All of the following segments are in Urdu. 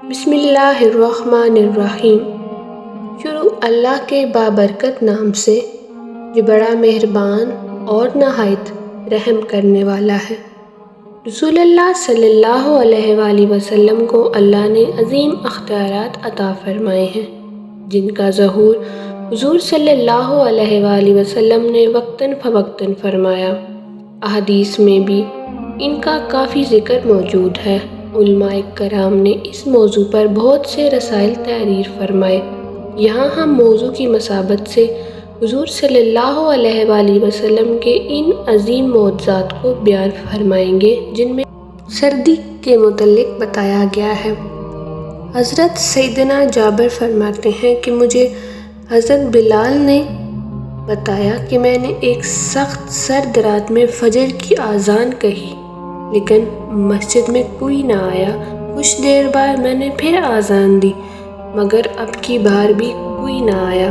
بسم اللہ الرحمن الرحیم۔ شروع اللہ کے بابرکت نام سے جو بڑا مہربان اور نہایت رحم کرنے والا ہے۔ رسول اللہ صلی اللہ علیہ وآلہ وسلم کو اللہ نے عظیم اختیارات عطا فرمائے ہیں، جن کا ظہور حضور صلی اللہ علیہ وآلہ وسلم نے وقتاً فوقتاً فرمایا۔ احادیث میں بھی ان کا کافی ذکر موجود ہے۔ علماء کرام نے اس موضوع پر بہت سے رسائل تحریر فرمائے۔ یہاں ہم موضوع کی مثابت سے حضور صلی اللہ علیہ وآلہ وسلم کے ان عظیم معجزات کو بیان فرمائیں گے، جن میں سردی کے متعلق بتایا گیا ہے۔ حضرت سیدنا جابر فرماتے ہیں کہ مجھے حضرت بلال نے بتایا کہ میں نے ایک سخت سرد رات میں فجر کی اذان کہی، لیکن مسجد میں کوئی نہ آیا۔ کچھ دیر بعد میں نے پھر اذان دی، مگر اب کی بار بھی کوئی نہ آیا۔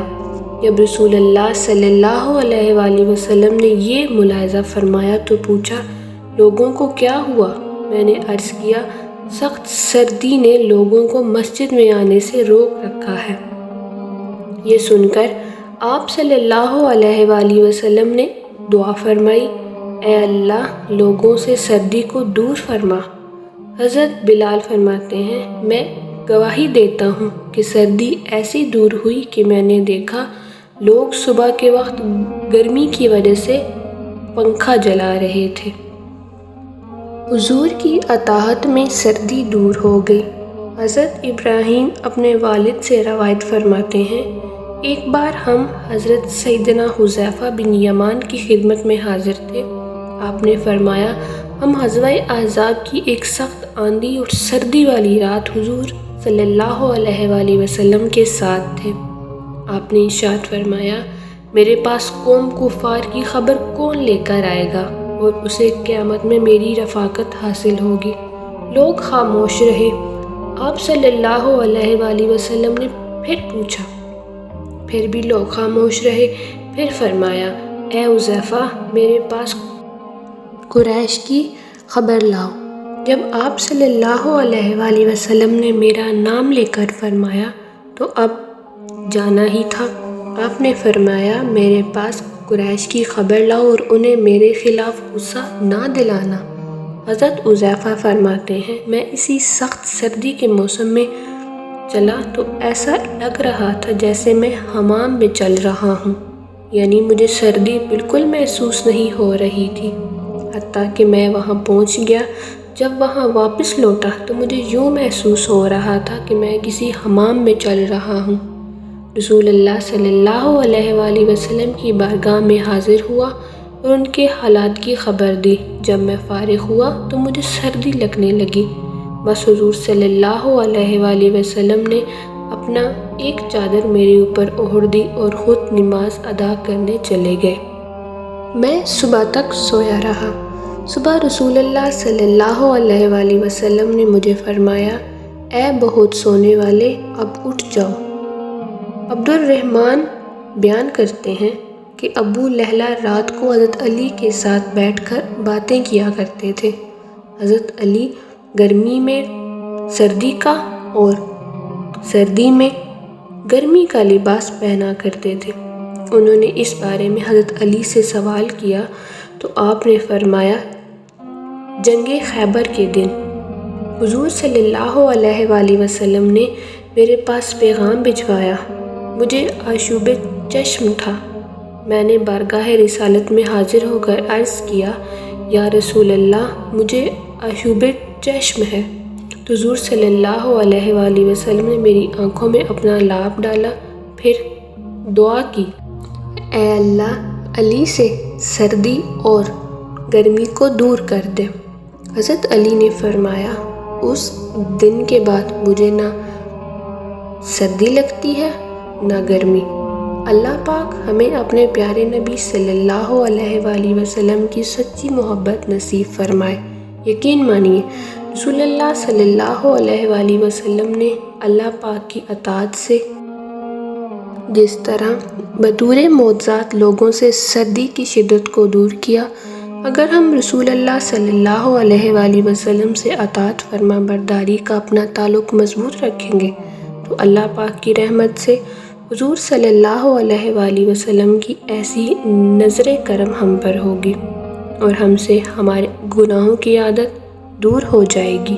جب رسول اللہ صلی اللہ علیہ وآلہ وسلم نے یہ ملاحظہ فرمایا تو پوچھا، لوگوں کو کیا ہوا؟ میں نے عرض کیا، سخت سردی نے لوگوں کو مسجد میں آنے سے روک رکھا ہے۔ یہ سن کر آپ صلی اللہ علیہ وآلہ وسلم نے دعا فرمائی، اے اللہ، لوگوں سے سردی کو دور فرما۔ حضرت بلال فرماتے ہیں، میں گواہی دیتا ہوں کہ سردی ایسی دور ہوئی کہ میں نے دیکھا لوگ صبح کے وقت گرمی کی وجہ سے پنکھا جلا رہے تھے۔ حضور کی اطاعت میں سردی دور ہو گئی۔ حضرت ابراہیم اپنے والد سے روایت فرماتے ہیں، ایک بار ہم حضرت سیدنا حذیفہ بن یمان کی خدمت میں حاضر تھے۔ آپ نے فرمایا، ہم غزوہ احزاب کی ایک سخت آندھی اور سردی والی رات حضور صلی اللہ علیہ وآلہ وسلم کے ساتھ تھے۔ آپ نے ارشاد فرمایا، میرے پاس قوم کفار کی خبر کون لے کر آئے گا اور اسے قیامت میں میری رفاقت حاصل ہوگی۔ لوگ خاموش رہے۔ آپ صلی اللہ علیہ وآلہ وسلم نے پھر پوچھا، پھر بھی لوگ خاموش رہے۔ پھر فرمایا، اے حذیفہ، میرے پاس قریش کی خبر لاؤ۔ جب آپ صلی اللہ علیہ وآلہ وسلم نے میرا نام لے کر فرمایا تو اب جانا ہی تھا۔ آپ نے فرمایا، میرے پاس قریش کی خبر لاؤ اور انہیں میرے خلاف غصہ نہ دلانا۔ حضرت حذیفہ فرماتے ہیں، میں اسی سخت سردی کے موسم میں چلا تو ایسا لگ رہا تھا جیسے میں حمام میں چل رہا ہوں، یعنی مجھے سردی بالکل محسوس نہیں ہو رہی تھی، حتیٰ کہ میں وہاں پہنچ گیا۔ جب وہاں واپس لوٹا تو مجھے یوں محسوس ہو رہا تھا کہ میں کسی حمام میں چل رہا ہوں۔ رسول اللہ صلی اللہ علیہ وآلہ وسلم کی بارگاہ میں حاضر ہوا اور ان کے حالات کی خبر دی۔ جب میں فارغ ہوا تو مجھے سردی لگنے لگی۔ بس حضور صلی اللہ علیہ وآلہ وسلم نے اپنا ایک چادر میرے اوپر اوڑھ دی اور خود نماز ادا کرنے چلے گئے۔ میں صبح تک سویا رہا۔ صبح رسول اللہ صلی اللہ علیہ وآلہ وسلم نے مجھے فرمایا، اے بہت سونے والے، اب اٹھ جاؤ۔ عبد الرحمن بیان کرتے ہیں کہ ابو لہلہ رات کو حضرت علی کے ساتھ بیٹھ کر باتیں کیا کرتے تھے۔ حضرت علی گرمی میں سردی کا اور سردی میں گرمی کا لباس پہنا کرتے تھے۔ انہوں نے اس بارے میں حضرت علی سے سوال کیا تو آپ نے فرمایا، جنگ خیبر کے دن حضور صلی اللہ علیہ وآلہ وسلم نے میرے پاس پیغام بھجوایا۔ مجھے آشوب چشم تھا۔ میں نے بارگاہ رسالت میں حاضر ہو کر عرض کیا، یا رسول اللہ، مجھے آشوب چشم ہے۔ تو حضور صلی اللہ علیہ وآلہ وسلم نے میری آنکھوں میں اپنا لعاب ڈالا، پھر دعا کی، اے اللہ، علی سے سردی اور گرمی کو دور کر دے۔ حضرت علی نے فرمایا، اس دن کے بعد مجھے نہ سردی لگتی ہے نہ گرمی۔ اللہ پاک ہمیں اپنے پیارے نبی صلی اللہ علیہ وآلہ وسلم کی سچی محبت نصیب فرمائے۔ یقین مانیے، رسول اللہ صلی اللہ علیہ وآلہ وسلم نے اللہ پاک کی اطاعت سے جس طرح بطور معجزات لوگوں سے سردی کی شدت کو دور کیا، اگر ہم رسول اللہ صلی اللہ علیہ وآلہ وسلم سے اطاعت فرما برداری کا اپنا تعلق مضبوط رکھیں گے تو اللہ پاک کی رحمت سے حضور صلی اللہ علیہ وآلہ وسلم کی ایسی نظر کرم ہم پر ہوگی اور ہم سے ہمارے گناہوں کی عادت دور ہو جائے گی۔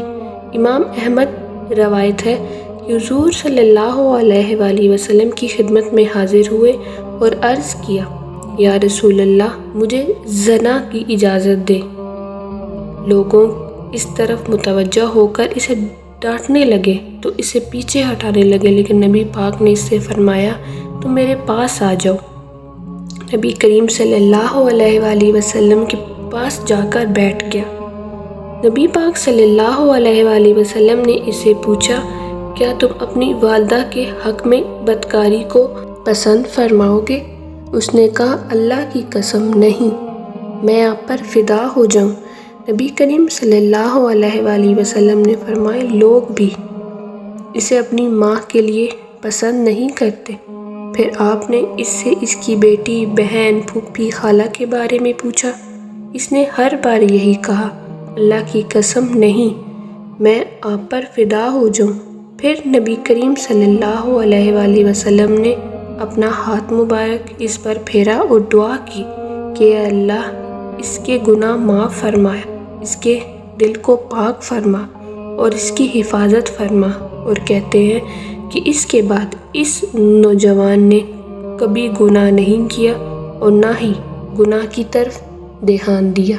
امام احمد روایت ہے کہ حضور صلی اللہ علیہ وآلہ وسلم کی خدمت میں حاضر ہوئے اور عرض کیا، یا رسول اللہ، مجھے زنا کی اجازت دے۔ لوگوں اس طرف متوجہ ہو کر اسے ڈانٹنے لگے تو اسے پیچھے ہٹانے لگے، لیکن نبی پاک نے اس سے فرمایا، تم میرے پاس آ جاؤ۔ نبی کریم صلی اللہ علیہ وآلہ وسلم کے پاس جا کر بیٹھ گیا۔ نبی پاک صلی اللہ علیہ وآلہ وسلم نے اسے پوچھا، کیا تم اپنی والدہ کے حق میں بدکاری کو پسند فرماؤ گے؟ اس نے کہا، اللہ کی قسم نہیں، میں آپ پر فدا ہو جاؤں۔ نبی کریم صلی اللہ علیہ وآلہ وسلم نے فرمایا، لوگ بھی اسے اپنی ماں کے لیے پسند نہیں کرتے۔ پھر آپ نے اس سے اس کی بیٹی، بہن، پھوپھی، خالہ کے بارے میں پوچھا۔ اس نے ہر بار یہی کہا، اللہ کی قسم نہیں، میں آپ پر فدا ہو جاؤں۔ پھر نبی کریم صلی اللہ علیہ وآلہ وسلم نے اپنا ہاتھ مبارک اس پر پھیرا اور دعا کی کہ اے اللہ، اس کے گناہ معاف فرما، اس کے دل کو پاک فرما اور اس کی حفاظت فرما۔ اور کہتے ہیں کہ اس کے بعد اس نوجوان نے کبھی گناہ نہیں کیا اور نہ ہی گناہ کی طرف دھیان دیا۔